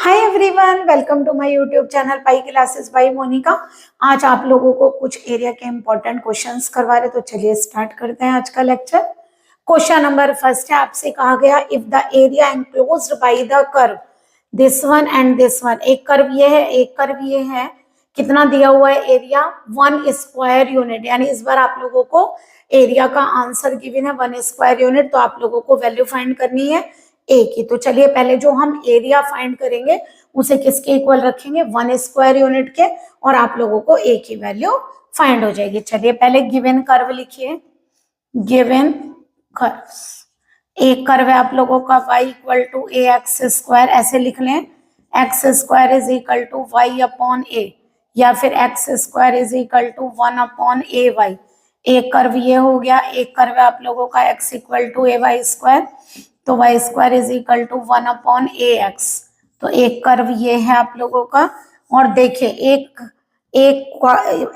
Hi everyone, welcome to my YouTube channel pi classes by Monica. आज आप लोगों को कुछ एरिया के इंपॉर्टेंट क्वेश्चंस करवा रहे, तो चलिए स्टार्ट करते हैं आज का लेक्चर। क्वेश्चन नंबर फर्स्ट है, आपसे कहा गया if the area enclosed by the curve this one and this one, एक कर्व ये है, एक कर्व ये है, कितना दिया हुआ है एरिया 1 स्क्वायर यूनिट। यानी इस बार आप लोगों को एरिया का आंसर गिवन है 1 स्क्वायर यूनिट, तो आप लोगों को वैल्यू फाइंड करनी है ए की। तो चलिए पहले जो हम एरिया फाइंड करेंगे उसे किसके इक्वल रखेंगे, 1 स्क्वायर यूनिट के, और आप लोगों को ए की वैल्यू फाइंड हो जाएगी। चलिए पहले गिवन कर्व लिखिए, गिवन कर्व, एक कर्व है आप लोगों का y equal to A X square, ऐसे लिख लें X square is equal to Y upon A, या फिर X square is equal to 1 upon A Y. एक कर्व ये हो गया, एक कर्व है आप लोगों का x equal to A Y square, तो Y square is equal to 1 upon A X. तो एक कर्व ये है आप लोगों का, और देखिए एक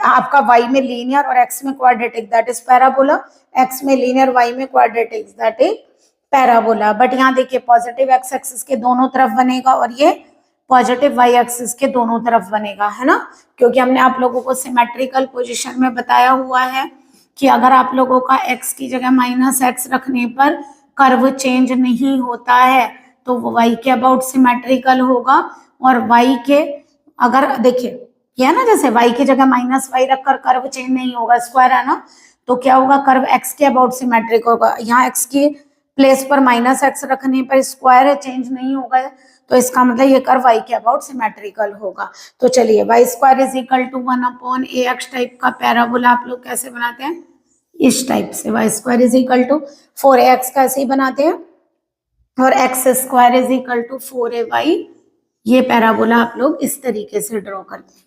आपका y में लीनियर और x में quadratic, that is parabola. x में लीनियर, y में quadratic, that is parabola. But यहाँ देखिए पॉजिटिव x एक्सिस के दोनों तरफ बनेगा और ये पॉजिटिव y एक्सिस के दोनों तरफ बनेगा, है ना, क्योंकि हमने आप लोगों को सिमेट्रिकल पोजिशन में बताया हुआ है कि अगर आप लोगों का x की जगह -x रखने पर कर्व चेंज नहीं होता है तो वो y के अबाउट सिमेट्रिकल होगा, और y के अगर देखिए ये है ना, जैसे y की जगह -y रखकर कर्व चेंज नहीं होगा, स्क्वायर है ना, तो क्या होगा, कर्व x के अबाउट सिमेट्रिक होगा। यहाँ x की प्लेस पर -x रखने पर स्क्वायर है, चेंज नहीं होगा, तो इसका मतलब ये कर्व y के अबाउट सिमेट्रिकल होगा। तो चलिए Y square is equal to 1 upon A X type का पैराबोला आप लोग कैसे बनाते हैं, इस टाइप से, Y square is equal to 4ax का ऐसे ही बनाते हैं, और X square is equal to 4ay, ये पैराबोला आप लोग इस तरीके से ड्रॉ करते हैं।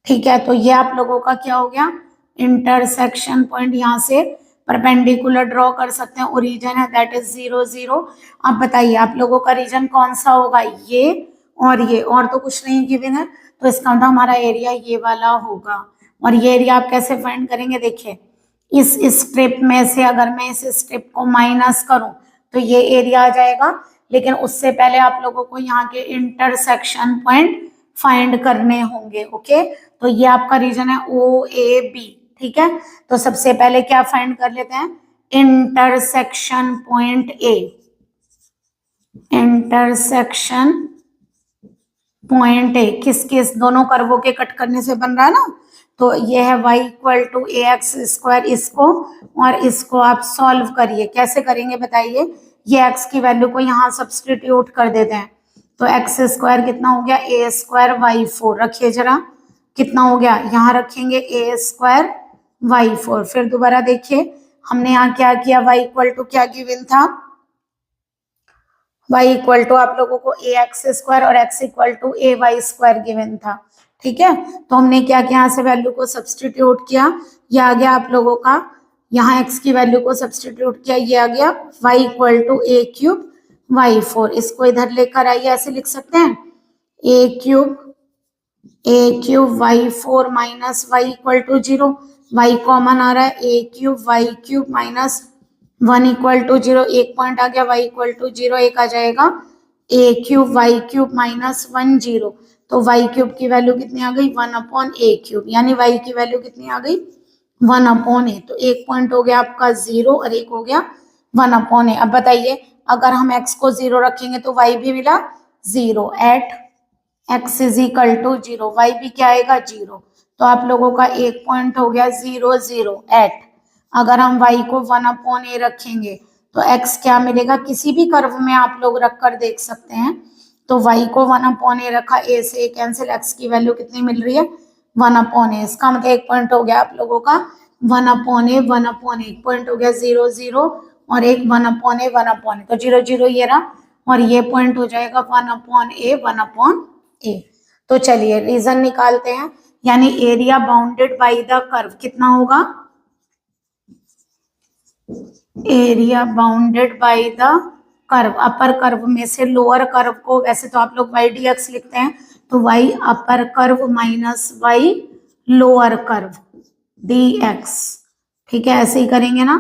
ठीक है, तो ये आप लोगों का क्या हो गया, इंटरसेक्शन पॉइंट। यहाँ से परपेंडिकुलर ड्रॉ कर सकते हैं, ओरिजिन है दैट इज 0 0। अब बताइए आप लोगों का रीजन कौन सा होगा, ये और तो कुछ नहीं गिवन है, तो इसका मतलब हमारा एरिया ये वाला होगा। और ये एरिया आप कैसे फाइंड करेंगे, देखिए इस स्ट्रिप में से अगर मैं इस स्ट्रिप को माइनस करूं तो ये एरिया आ जाएगा, लेकिन उससे पहले आप लोगों को यहाँ के इंटरसेक्शन पॉइंट फाइंड करने होंगे। ओके, तो ये आपका रीजन है ओ ए बी। ठीक है, तो सबसे पहले क्या फाइंड कर लेते हैं, intersection point A, intersection point A किस किस दोनों कर्वों के कट करने से बन रहा है ना, तो ये है y equal to A X square, इसको और इसको आप सॉल्व करिए। कैसे करेंगे बताइए, ये x की वैल्यू को यहाँ सब्सटीट्यूट कर देते हैं, तो एक्स स्क्वायर कितना हो गया, ए स्क्वायर वाई 4, रखिए जरा कितना हो गया, यहाँ रखेंगे ए स्क्वायर वाई 4। फिर दोबारा देखिए हमने यहाँ क्या किया, y इक्वल टू क्या गिवन था, y इक्वल टू आप लोगों को ए एक्स स्क्वायर और x equal to A Y square given था। ठीक है, तो हमने क्या किया, यहाँ से वैल्यू को सब्सटीट्यूट किया, ये आ गया आप लोगों का, यहाँ x की वैल्यू को सब्सटीट्यूट किया, ये आ गया y equal to A cube Y 4। इसको इधर लेकर आइए, ऐसे लिख सकते हैं A cube Y 4 minus Y equal to 0, Y common आ रहा है, A cube Y cube minus 1 equal to 0, एक पॉइंट आ गया, y इक्वल टू 0, एक आ जाएगा ए क्यूब वाई क्यूब माइनस 1 0, तो y क्यूब की वैल्यू कितनी आ गई, 1 अपॉन ए क्यूब, यानी y की वैल्यू कितनी आ गई, 1 अपॉन ए। तो एक पॉइंट हो गया आपका 0 और एक हो गया 1 अपॉन ए। अब बताइए अगर हम x को 0 रखेंगे तो y भी मिला 0, at x is equal to 0, y भी क्या आएगा 0, तो आप लोगों का एक पॉइंट हो गया 0 0 एट, अगर हम y को 1 अपॉन ए रखेंगे तो x क्या मिलेगा, किसी भी कर्व में आप लोग रख कर देख सकते हैं, तो y को 1 अपॉन ए रखा, a से a कैंसिल, x की वैल्यू कितनी मिल रही है 1 अपॉन ए, इसका मतलब एक पॉइंट हो गया आप लोगों का 1 अपॉन ए, 1 अपॉन ए, पॉइंट हो गया 0 0 और एक 1 अपॉन ए 1 अपॉन ए, तो 0 0 ये रहा, और ये पॉइंट हो जाएगा 1 अपॉन ए 1 अपॉन ए। तो चलिए रीजन निकालते हैं, यानी area bounded by the curve कितना होगा, area bounded by the curve, upper curve में से लोअर कर्व को, वैसे तो आप लोग वाई डी एक्स लिखते हैं, तो y upper curve minus y lower curve d x. ठीक है, ऐसे ही करेंगे ना,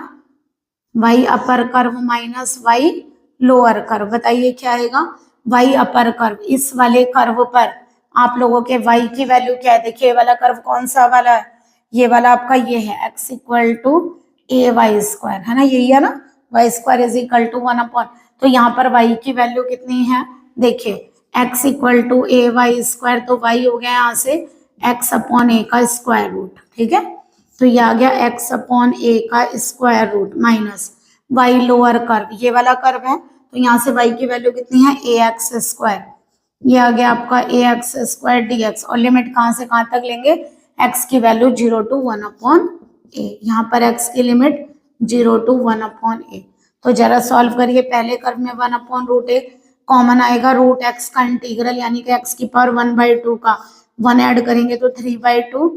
y upper curve minus y lower curve, बताइए क्या आएगा, वाई अपर कर्व, इस वाले कर्व पर आप लोगों के वाई की वैल्यू क्या है? देखिए ये वाला कर्व कौन सा वाला है? ये वाला आपका ये है x equal to A Y square, है ना, यही है ना, y square is equal to 1/। तो यहाँ पर y की वैल्यू कितनी है? देखिए x equal to A Y square, तो y हो गया यहाँ से x अपॉन ए का स्क्वायर रूट, ठीक है। तो ये आ गया x अपॉन ए का square root minus y lower curve, ये वाला कर्व है, तो यहाँ से y की वैल्यू कितनी है? ए एक्स स्क्वायर, ये आ गया आपका ए एक्स स्क्वायर डी एक्स, और लिमिट कहाँ से कहाँ तक लेंगे? x की वैल्यू 0 टू 1/a, यहाँ पर x की लिमिट 0 टू 1/a। तो जरा सॉल्व करिए, पहले कर्व में 1/√a कॉमन आएगा, रूट x का इंटीग्रल यानी कि x की पावर 1/2 का 1 ऐड करेंगे तो 3/2,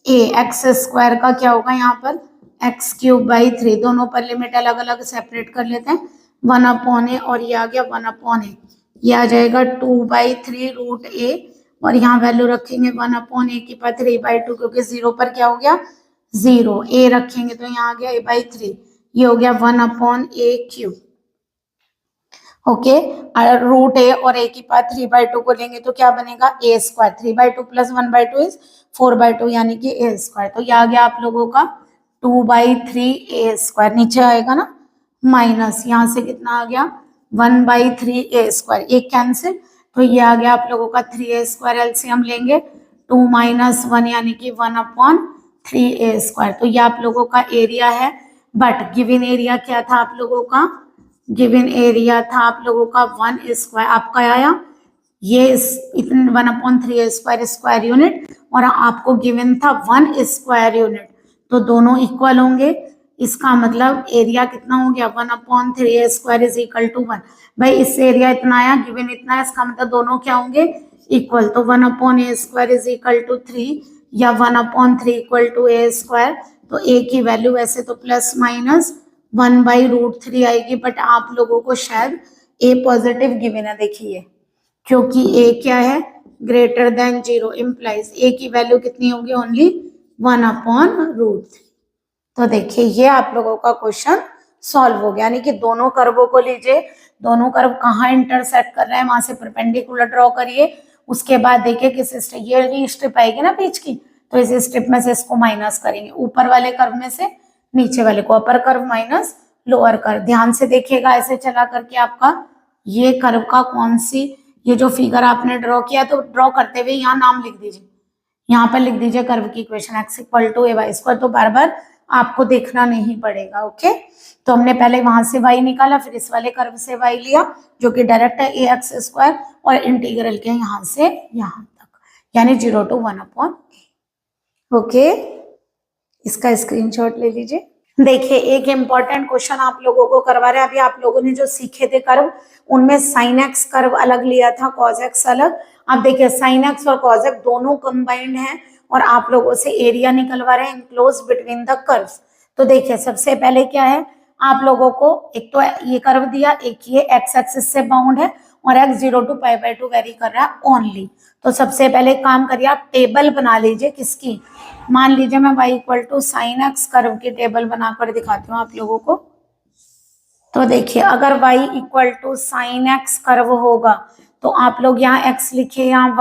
a एक्स स्क्वायर का क्या होगा यहाँ पर? x³/3, दोनों पर लिमिट अलग अलग सेपरेट कर लेते हैं, 1/a, और ये आ गया 1/a, ये आ जाएगा 2/3 रूट a, और यहाँ वैल्यू रखेंगे 1/a की पावर 3/2, क्योंकि 0 पर क्या हो गया? 0, a रखेंगे तो यहाँ आ गया a/3, ये हो गया 1/a³। ओके, रूट a और a की पावर 3/2 को लेंगे तो क्या बनेगा? a स्क्वायर, 3/2 प्लस 1/2 इज 4/2, यानी कि a स्क्वायर। तो यह आ गया आप लोगों का 2/3 a स्क्वायर, नीचे आएगा ना माइनस, यहाँ से कितना आ गया? 1/3 a स्क्वायर, एक कैंसिल, तो ये आ गया आप लोगों का 3a स्क्वायर, एलसीएम लेंगे 2 - 1 यानी कि 1/3a स्क्वायर। तो ये आप लोगों का एरिया है, बट गिवन एरिया क्या था आप लोगों का? गिवन एरिया था आप लोगों का 1 स्क्वायर, आपका आया ये 1/3 स्क्वायर स्क्वायर यूनिट, और आपको गिवन था 1 स्क्वायर यूनिट, तो दोनों इक्वल होंगे, इसका मतलब एरिया कितना हो गया? 1/3 स्क्वायर इज इक्वल टू 1। भाई इससे एरिया इतना आया, गिवन इतना है, इसका मतलब दोनों क्या होंगे? इक्वल। तो 1/a square is equal to 3 या 1/3 इक्वल टू a स्क्वायर, तो a की वैल्यू वैसे तो प्लस माइनस 1/√3 आएगी, बट आप लोगों को शायद a पॉजिटिव गिवन है, देखिए, क्योंकि a क्या है? ग्रेटर देन 0, इम्प्लाइज a की वैल्यू कितनी होगी? ओनली 1/√3। तो देखिए ये आप लोगों का क्वेश्चन सॉल्व हो गया, यानी कि दोनों कर्वों को लीजिए, दोनों कर्व कहाँ इंटरसेक्ट कर रहे हैं वहां से परपेंडिकुलर ड्रॉ करिए, उसके बाद देखिए किस स्ट्रिप, ये स्ट्रिप आएगी ना बीच की, तो इस स्ट्रिप में से इसको माइनस करेंगे, ऊपर वाले कर्व में से नीचे वाले को, अपर कर्व माइनस लोअर कर्व। ध्यान से देखिएगा ऐसे चला करके आपका ये कर्व का कौन सी, ये जो फिगर आपने ड्रॉ किया, तो ड्रॉ करते हुए यहाँ नाम लिख दीजिए, यहाँ पर लिख दीजिए कर्व की equation x equal to a y square, तो बार बार आपको देखना नहीं पड़ेगा। ओके, तो हमने पहले वहां से y निकाला, फिर इस वाले कर्व से y लिया जो कि डायरेक्ट है ए एक्स स्क्वायर, और इंटीग्रल के यहाँ से यहाँ तक, यानी 0 टू 1/a। ओके, इसका स्क्रीनशॉट ले लीजिए। देखिए एक इंपॉर्टेंट क्वेश्चन आप लोगों को करवा रहे हैं, अभी आप लोगों ने जो सीखे थे कर्व, उनमें साइन एक्स कर्व अलग लिया था, कॉज एक्स अलग। अब देखिए साइन एक्स और कॉज एक्स दोनों कंबाइंड हैं, और आप लोगों से एरिया निकलवा रहे हैं इनक्लोज बिटवीन द कर्व्स। तो देखिए सबसे पहले क्या है, आप लोगों को एक तो ये कर्व दिया, एक ये एक्स एक्सिस से बाउंड है, और x 0 टू π/2 वेरी कर रहा है ओनली। तो सबसे पहले काम करिए, आप टेबल बना लीजिए, किसकी? मान लीजिए मैं y equal to sine x curve की टेबल बनाकर दिखाती हूँ आप लोगों को। तो देखिए अगर y equal to sine x curve होगा तो आप लोग यहाँ x लिखिए, यहाँ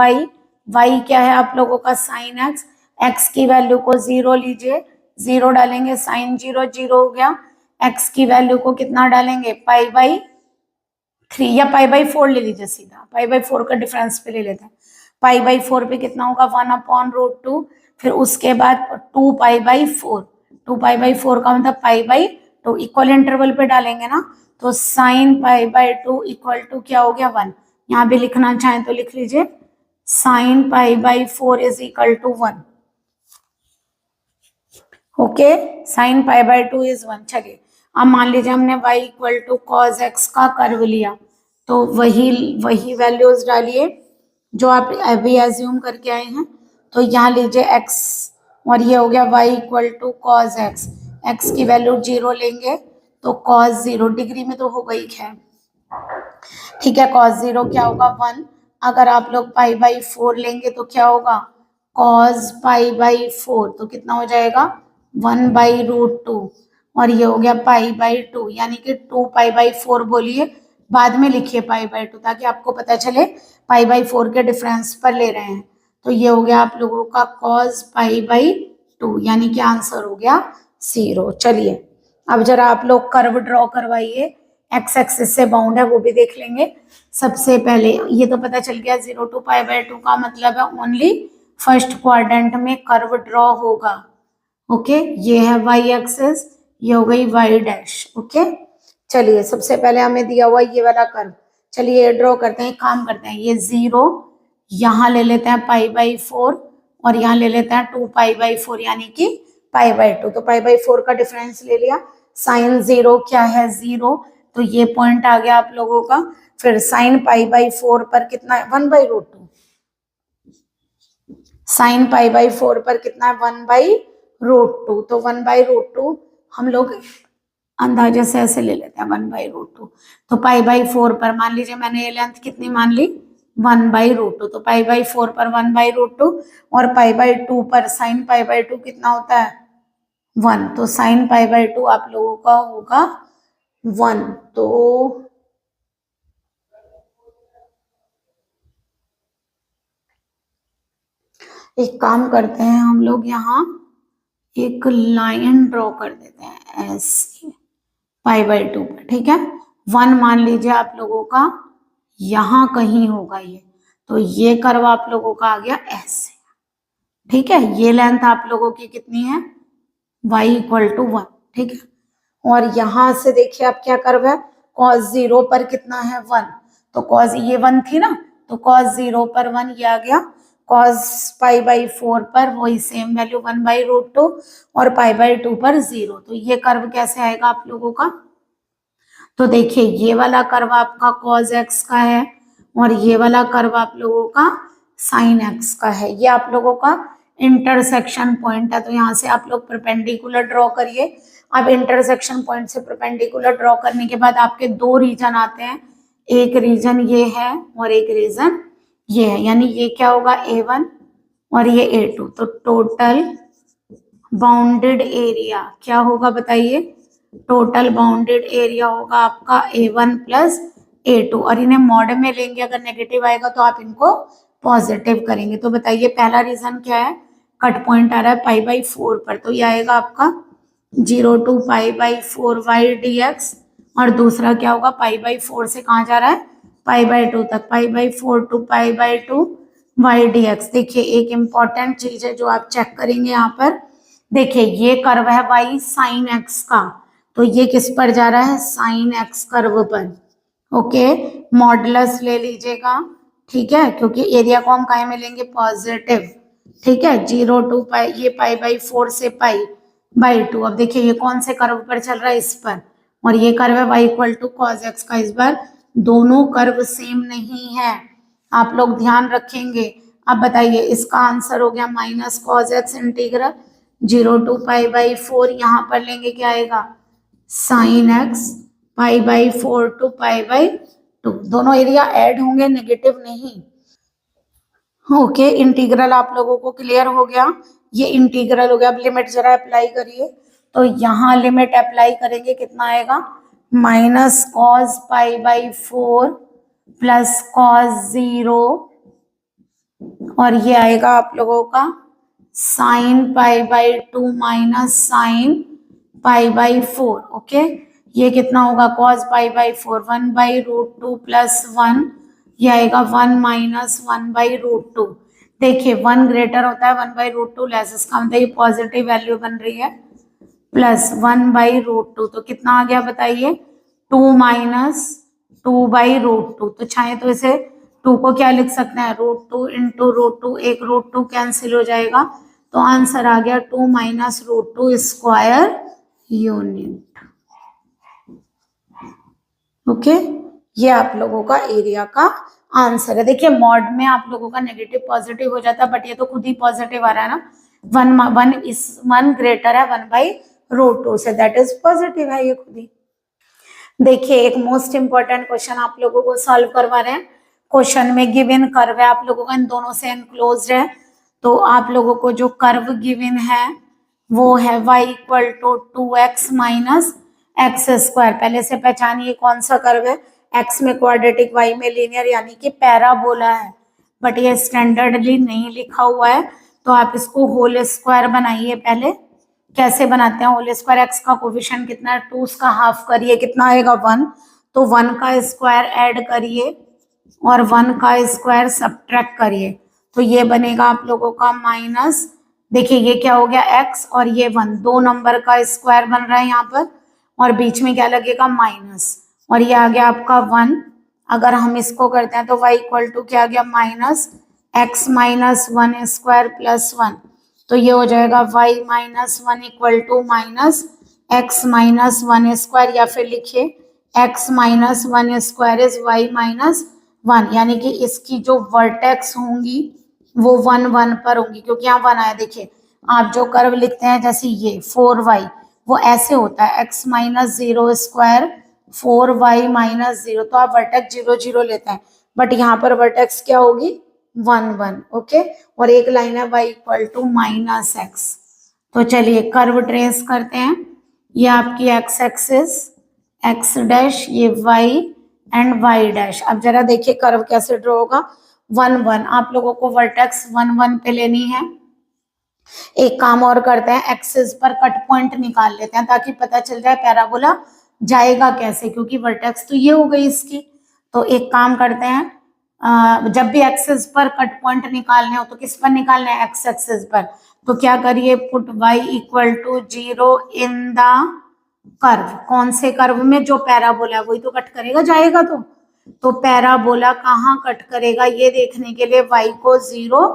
y क्या है आप लोगों का? साइन एक्स, x की वैल्यू को 0 लीजिए, 0 डालेंगे, साइन 0 0 हो गया, x की वैल्यू को कितना डालेंगे? π/3 या π/4 ले लीजिए, सीधा π/4 का डिफरेंस पे ले लेते हैं, π/4 पे कितना होगा? 1/√2, फिर उसके बाद 2π/4, 2π/4 का मतलब π/2, इक्वल इंटरवल पे डालेंगे ना, तो साइन π/2 इक्वल टू क्या हो गया? 1। यहाँ भी लिखना चाहें तो लिख लीजिए, sine π/4 is equal to 1। Okay, sine π/2 is 1। चलिए अब मान लीजिए हमने y equal to cos X का कर्व लिया, तो वही वैल्यूज डालिए जो आप अभी एज्यूम करके आए हैं। तो यहाँ लीजिए x, और ये हो गया y equal to cos x, x की वैल्यू 0 लेंगे तो कॉज 0, डिग्री में तो हो गई है, ठीक है, कॉज 0 क्या होगा? 1। अगर आप लोग π/4 लेंगे तो क्या होगा? कॉज π/4, तो कितना हो जाएगा? 1/√2, और ये हो गया π/2, यानी कि 2π/4 बोलिए, बाद में लिखिए π/2 ताकि आपको पता चले π/4 के डिफरेंस पर ले रहे हैं। तो ये हो गया आप लोगों का cos π/2 यानी कि आंसर हो गया 0। चलिए अब जरा आप लोग कर्व ड्रॉ करवाइए, एक्स एक्सिस से बाउंड है वो भी देख लेंगे। सबसे पहले ये तो पता चल गया 0 to π/2 का मतलब है ओनली फर्स्ट क्वाड्रेंट में कर्व ड्रॉ होगा। ओके, ये है वाई एक्सिस, ये हो गई वाई डैश। ओके, चलिए सबसे पहले हमें दिया हुआ ये वाला कर्व, चलिए ड्रॉ करते हैं। काम करते हैं, ये 0 यहाँ ले लेते हैं π/4 और यहाँ ले लेते हैं 2π/4 यानी कि π/2। तो π/4 का डिफरेंस ले लिया। साइन 0 क्या है 0, तो ये पॉइंट आ गया आप लोगों का। फिर साइन π/4 पर कितना है 1/√2। साइन π/4 पर कितना है 1/√2। तो 1/√2 हम लोग अंदाजे से ऐसे ले लेते हैं 1/√2। तो π/4 पर मान लीजिए मैंने ये लेंथ कितनी मान ली 1/√2। तो π/4 पर 1/√2 और π/2 पर साइन π/2 कितना होता है 1। तो साइन π/2 आप लोगों का होगा 1। तो एक काम करते हैं, हम लोग यहाँ एक लाइन ड्रॉ कर देते हैं ऐसे π/2 पर, ठीक है। 1 मान लीजिए आप लोगों का यहाँ कहीं होगा ये, तो ये कर्व आप लोगों का आ गया ऐसे, ठीक है। ये लेंथ आप लोगों की कितनी है y = 1, ठीक है। और यहाँ से देखिए आप क्या कर्व है, cos 0 पर कितना है 1। तो cos ये 1 थी ना, तो cos 0 पर 1 ये आ गया। cos π/4 पर वही सेम वैल्यू 1/√2 और π/2 पर 0। तो ये कर्व कैसे आएगा आप लोगों का, तो देखिए ये वाला कर्व आपका cos x का है और ये वाला कर्व आप लोगों का sin x का है। ये आप लोगों का इंटरसेक्शन पॉइंट है। तो यहाँ से आप लोग परपेंडिकुलर ड्रॉ करिए। अब इंटरसेक्शन पॉइंट से परपेंडिकुलर ड्रॉ करने के बाद आपके दो रीजन आते हैं, एक रीजन ये है और एक रीजन ये है, यानी ये क्या होगा A1 और ये A2। तो टोटल बाउंडेड एरिया क्या होगा बताइए, टोटल बाउंडेड एरिया होगा आपका A1 + A2। और इन्हें मॉड में लेंगे, अगर नेगेटिव आएगा तो आप इनको पॉजिटिव करेंगे। तो बताइए पहला रीजन क्या है, कट पॉइंट आ रहा है π/4 पर, तो ये आएगा आपका 0 to π/4y dx। और दूसरा क्या होगा, π/4 से कहाँ जा रहा है π/2 तक, π/4 to π/2 y dx। देखिए एक इंपॉर्टेंट चीज है जो आप चेक करेंगे यहाँ पर, देखिए ये कर्व है y sin x का, तो ये किस पर जा रहा है sin x कर्व पर। ओके, मॉडुलस ले लीजिएगा, ठीक है, क्योंकि एरिया को हम काहे में लेंगे पॉजिटिव, ठीक है। 0 to π, ये π/4 से π/2। अब देखिए ये कौन से कर्व पर चल रहा है, इस पर, और ये कर्व है y = cos x का। इस बार दोनों कर्व सेम नहीं है, आप लोग ध्यान रखेंगे। अब बताइए इसका आंसर हो गया -cos x इंटीग्रल 0 to π/4, यहाँ पर लेंगे क्या आएगा sin x π/4 to π/2। दोनों एरिया ऐड होंगे, नेगेटिव नहीं। ओके, इंटीग्रल आप लोगों को क्लियर हो गया, ये इंटीग्रल हो गया। अब लिमिट जरा अप्लाई करिए, तो यहाँ लिमिट अप्लाई करेंगे कितना आएगा -cos π/4 + cos 0 और ये आएगा आप लोगों का sin π/2 - sin π/4। ओके, ये कितना होगा cos π/4 1/√2 + 1, ये आएगा 1 - 1/√2। देखिए 1 ग्रेटर होता है 1/√2 लेस, इसका मतलब ये पॉजिटिव वैल्यू बन रही है, प्लस 1/√2। तो कितना आ गया बताइए 2 - 2/√2। तो चाहे तो इसे 2 को क्या लिख सकते हैं √2 × √2, एक √2 कैंसिल हो जाएगा, तो आंसर आ गया 2 - √2 स्क्वायर यूनिट। ओके, ये आप लोगों का एरिया का आंसर है। देखिए मॉड में आप लोगों का नेगेटिव पॉजिटिव हो जाता है, बट ये तो खुद ही पॉजिटिव आ रहा है ना, 1 ग्रेटर है 1/√2 से, दैट इज पॉजिटिव है ये खुद ही। देखिए एक मोस्ट इंपॉर्टेंट क्वेश्चन आप लोगों को सॉल्व करवा रहे हैं। क्वेश्चन में गिवन कर्व है आप लोगों का, इन दोनों से एनक्लोज्ड है। तो आप लोगों को जो कर्व गिवन है वो है y = 2x - x²। पहले से पहचानिए कौन सा कर्व है, x में क्वाड्रेटिक, y में लीनियर, यानी कि पैराबोला है, बट ये स्टैंडर्डली नहीं लिखा हुआ है, तो आप इसको होल स्क्वायर बनाइए। पहले कैसे बनाते हैं होल स्क्वायर? x का कोफिशिएंट कितना है 2, उसका हाफ करिए, कितना आएगा 1, तो 1 का स्क्वायर ऐड करिए और 1 का स्क्वायर सब्ट्रैक्ट करिए, तो ये बनेगा आप लोगों का माइनस, देखिए ये क्या हो गया x और ये 1, दो नंबर का स्क्वायर बन रहा है यहाँ पर, और बीच में क्या लगेगा माइनस, और ये आ गया आपका 1। अगर हम इसको करते हैं तो y इक्वल टू क्या आ गया minus x minus 1 square plus 1, तो ये हो जाएगा y minus 1 equal to minus x minus 1 square, या फिर लिखिए x minus 1 square is y minus 1, यानी कि इसकी जो वर्टेक्स होंगी वो 1 1 पर होंगी, क्योंकि यहाँ 1 आया। देखिए आप जो कर्व लिखते हैं जैसे ये 4y, वो ऐसे होता है x minus 0 square 4y minus 0, तो आप वर्टेक्स 0 0 लेते हैं, बट यहाँ पर वर्टेक्स क्या होगी 1 1, ओके। और एक लाइन है y equal to minus x. तो चलिए कर्व ट्रेस करते हैं, ये आपकी x एक्सिस x डैश, ये y एंड y डैश। अब जरा देखिए कर्व कैसे ड्रॉ होगा 1 1, आप लोगों को वर्टेक्स 1 1 पे लेनी है। एक काम और करते हैं, एक्सिस पर कट पॉइंट निकाल लेते हैं ताकि पता चल जाए पैराबोला जाएगा कैसे, क्योंकि वर्टेक्स तो ये हो गई इसकी। तो एक काम करते हैं, जब भी एक्सिस पर कट पॉइंट निकालने हो तो किस पर निकालने हैं एक्स एक्सिस पर, तो क्या करिए put y equal to 0 in the curve, कौन से कर्व में? जो पैराबोला है वही तो कट करेगा जाएगा, तो पैराबोला कहाँ कट करेगा ये देखने के लिए y को 0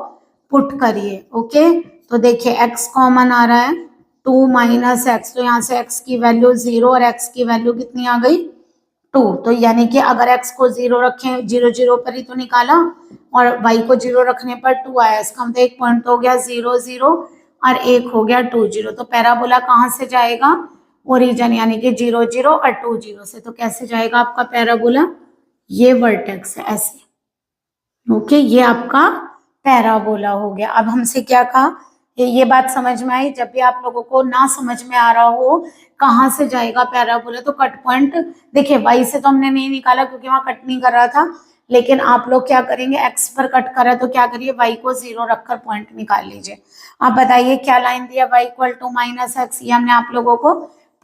पुट करिए, ओके। तो देखिए x कॉमन आ रहा है 2 माइनस एक्स, तो यहाँ से x की वैल्यू 0 और x की वैल्यू कितनी आ गई 2, तो यानी कि अगर x को 0 रखें 0 0 पर ही तो निकाला और y को 0 रखने पर 2 आया, इसका मतलब एक पॉइंट तो हो गया 0 0 और एक हो गया 2 0, तो पैराबोला कहाँ से जाएगा ओरिजिन यानी कि 0 0 और 2 0 से, तो कैसे जाएगा आपका पैराबोला? ये वर्टेक्स है ऐसे, ओके, ये आपका पैराबोला हो गया। अब हमसे क्या कहा, ये बात समझ में आई? जब भी आप लोगों को ना समझ में आ रहा हो कहाँ से जाएगा पैराबोला, तो कट पॉइंट देखिए y से तो हमने नहीं निकाला क्योंकि वहां कट नहीं कर रहा था, लेकिन आप लोग क्या करेंगे x पर कट कर रहा है तो क्या करिए y को 0 रखकर पॉइंट निकाल लीजिए। आप बताइए क्या लाइन दिया y equal to minus x, ये हमने आप लोगों को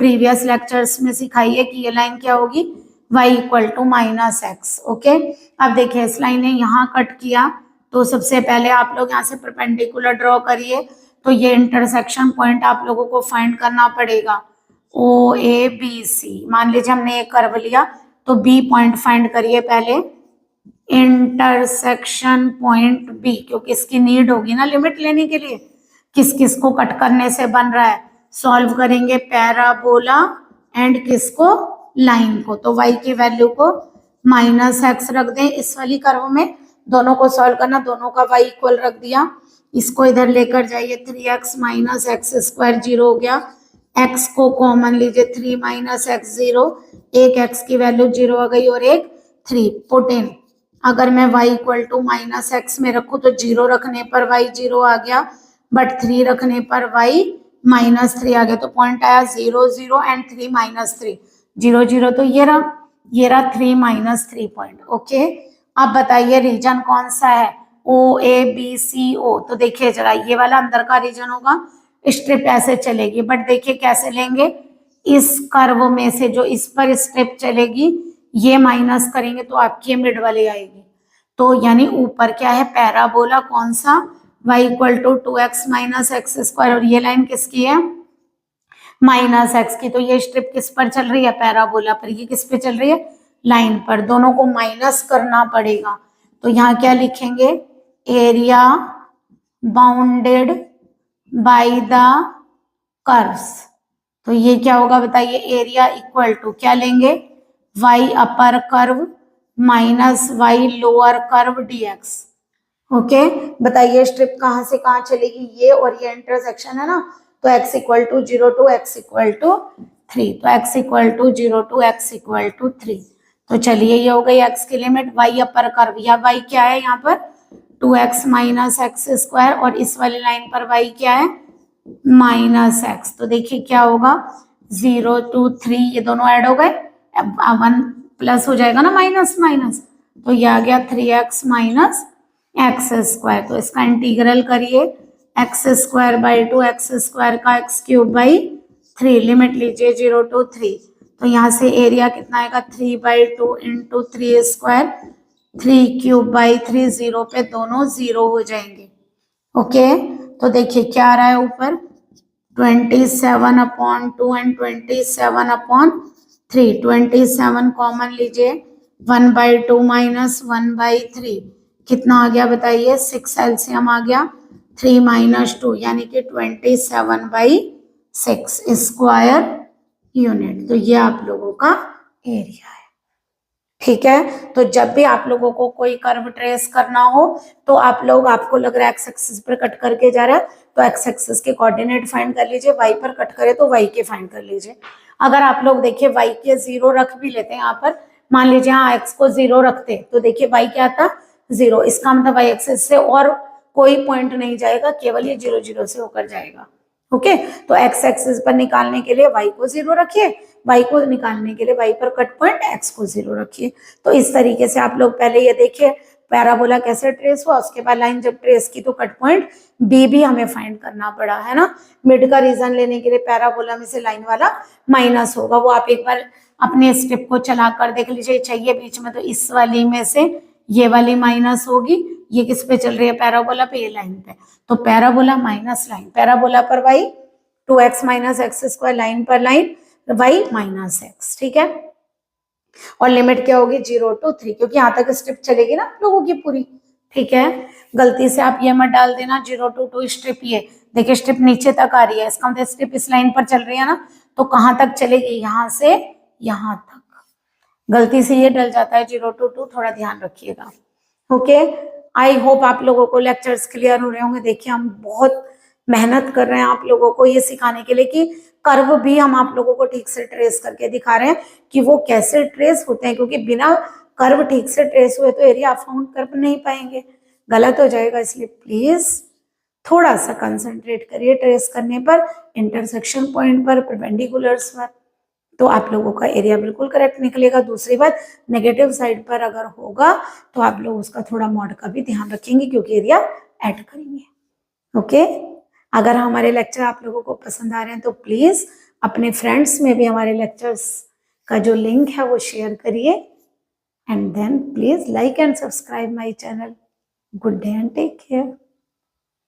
प्रीवियस लेक्चर्स में सिखाई है कि ये लाइन क्या होगी y equal to minus x, okay. अब देखिए इस लाइन ने यहाँ कट किया, तो सबसे पहले आप लोग यहाँ से परपेंडिकुलर ड्रॉ करिए, तो ये इंटरसेक्शन पॉइंट आप लोगों को फाइंड करना पड़ेगा ओ ए बी सी। मान लीजिए हमने एक कर्व लिया तो बी पॉइंट फाइंड करिए पहले, इंटरसेक्शन पॉइंट बी, क्योंकि इसकी नीड होगी ना लिमिट लेने के लिए, किस किस को कट करने से बन रहा है, सॉल्व करेंगे पैराबोला एंड किसको लाइन को, तो y की वैल्यू को माइनस एक्स रख दें इस वाली कर्व में, दोनों को सॉल्व करना, दोनों का y इक्वल रख दिया, इसको इधर लेकर जाइए 3x माइनस एक्स स्क्वायर 0 हो गया, x को कॉमन लीजिए 3 माइनस एक्स 0, एक x की वैल्यू 0 आ गई और एक 3 पुट इन। अगर मैं y equal to minus x में रखूँ तो 0 रखने पर y 0 आ गया, बट 3 रखने पर y माइनस 3 आ गया, तो पॉइंट आया 0 0 एंड 3 माइनस 3, 0 0 तो ये रहा 3 माइनस 3 पॉइंट, ओके। अब बताइए रीजन कौन सा है ओ ए बी सी ओ, तो देखिए जरा ये वाला अंदर का रीजन होगा, स्ट्रिप ऐसे चलेगी, बट देखिए कैसे लेंगे, इस कर्व में से जो इस पर स्ट्रिप चलेगी ये माइनस करेंगे तो आपकी मिड वाली आएगी, तो यानी ऊपर क्या है पैराबोला कौन सा y equal to 2x minus x square, और ये लाइन किसकी है माइनस एक्स की, तो ये स्ट्रिप किस पर चल रही है पैराबोला पर, ये किस पे चल रही है लाइन पर, दोनों को माइनस करना पड़ेगा, तो यहाँ क्या लिखेंगे area bounded by the curves, तो ये क्या होगा बताइए एरिया इक्वल टू क्या लेंगे y upper curve minus y lower curve dx, okay. बताइए स्ट्रिप कहाँ से कहाँ चलेगी, ये और ये इंटरसेक्शन है ना, तो x equal to 0 to x equal to 3, तो x equal to 0 to x equal to 3, तो चलिए ये हो गई x की लिमिट, y अपर कर्व या y क्या है यहाँ पर 2x माइनस एक्स स्क्वायर, और इस वाली लाइन पर y क्या है माइनस एक्स, तो देखिए क्या होगा 0 2 3 ये दोनों ऐड हो गए, 1 प्लस हो जाएगा ना माइनस माइनस, तो ये आ गया 3x माइनस एक्स स्क्वायर। तो इसका इंटीग्रल करिए, x square by 2, x square का एक्स क्यूब बाई 3, लिमिट लीजिए 0 to 3। तो यहाँ से एरिया कितना आएगा 3/2 इंटू 3 स्क्वायर, 3 क्यूब बाई 3, 0 पे दोनों 0 हो जाएंगे। ओके, तो देखिए क्या आ रहा है ऊपर 27/2 एंड 27/3, 27 कॉमन लीजिए, 1/2 माइनस 1/3 कितना आ गया बताइए, 6 एलसीएम आ गया, 3 माइनस 2 यानी कि 27/6 स्क्वायर यूनिट। तो ये आप लोगों का एरिया है। ठीक है, तो जब भी आप लोगों को कोई कर्व ट्रेस करना हो तो आप लोग, आपको लग रहा है एक्स एक्सिस पर कट करके जा रहा है तो एक्स एक्सिस के कोऑर्डिनेट फाइंड कर लीजिए, वाई पर कट करे तो वाई के फाइंड कर लीजिए। अगर आप लोग देखिए वाई के 0 रख भी लेते हैं यहाँ पर, मान लीजिए हाँ एक्स को 0 रखते तो देखिए वाई क्या आता 0, इसका मतलब वाई एक्सिस से और कोई पॉइंट नहीं जाएगा, केवल ये 0 0 से होकर जाएगा। ओके, तो एक्स एक्सिस पर निकालने के लिए वाई को 0 रखिए, वाई को निकालने के लिए वाई पर कट पॉइंट एक्स को 0 रखिए। तो इस तरीके से आप लोग पहले ये देखिए पैराबोला कैसे ट्रेस हुआ, उसके बाद लाइन जब ट्रेस की तो कट पॉइंट बी भी हमें फाइंड करना पड़ा है ना। मिड का रीजन लेने के लिए पैराबोला में से लाइन वाला माइनस होगा, वो आप एक बार अपने स्टेप को चला कर देख लीजिए, चाहिए बीच में तो इस वाली में से ये वाली माइनस होगी, ये किस पे चल रही है पैराबोला पे, ये लाइन पे, तो पैराबोला माइनस लाइन, पैराबोला पर y 2x minus x square, line पर लाइन वाई माइनस एक्स। ठीक है, और लिमिट क्या होगी 0 to 3, क्योंकि यहाँ तक स्ट्रिप चलेगी ना आप लोगों की पूरी। ठीक है, गलती से आप ये मत डाल देना 0 to 2 स्ट्रिप, ये देखिए स्ट्रिप नीचे तक आ रही है, इसका मतलब स्ट्रिप इस लाइन पर चल रही है ना, तो कहाँ तक चलेगी, यहाँ से यहाँ तक। गलती से ये डल जाता है 0 to 2, थोड़ा ध्यान रखिएगा। ओके, आई होप आप लोगों को लेक्चर्स क्लियर हो रहे होंगे। देखिए हम बहुत मेहनत कर रहे हैं आप लोगों को ये सिखाने के लिए कि कर्व भी हम आप लोगों को ठीक से ट्रेस करके दिखा रहे हैं कि वो कैसे ट्रेस होते हैं, क्योंकि बिना कर्व ठीक से ट्रेस हुए तो एरिया आप फाउंड कर नहीं पाएंगे, गलत हो जाएगा। इसलिए प्लीज थोड़ा सा कंसंट्रेट करिए ट्रेस करने पर, इंटरसेक्शन पॉइंट पर, परपेंडिकुलर्स पर, तो आप लोगों का एरिया बिल्कुल करेक्ट निकलेगा। दूसरी बात, नेगेटिव साइड पर अगर होगा तो आप लोग उसका थोड़ा मॉड का भी ध्यान रखेंगे, क्योंकि एरिया ऐड करेंगे। ओके, अगर हमारे लेक्चर आप लोगों को पसंद आ रहे हैं तो प्लीज अपने फ्रेंड्स में भी हमारे लेक्चर्स का जो लिंक है वो शेयर करिए, and then please like and subscribe my channel. Good day and take care.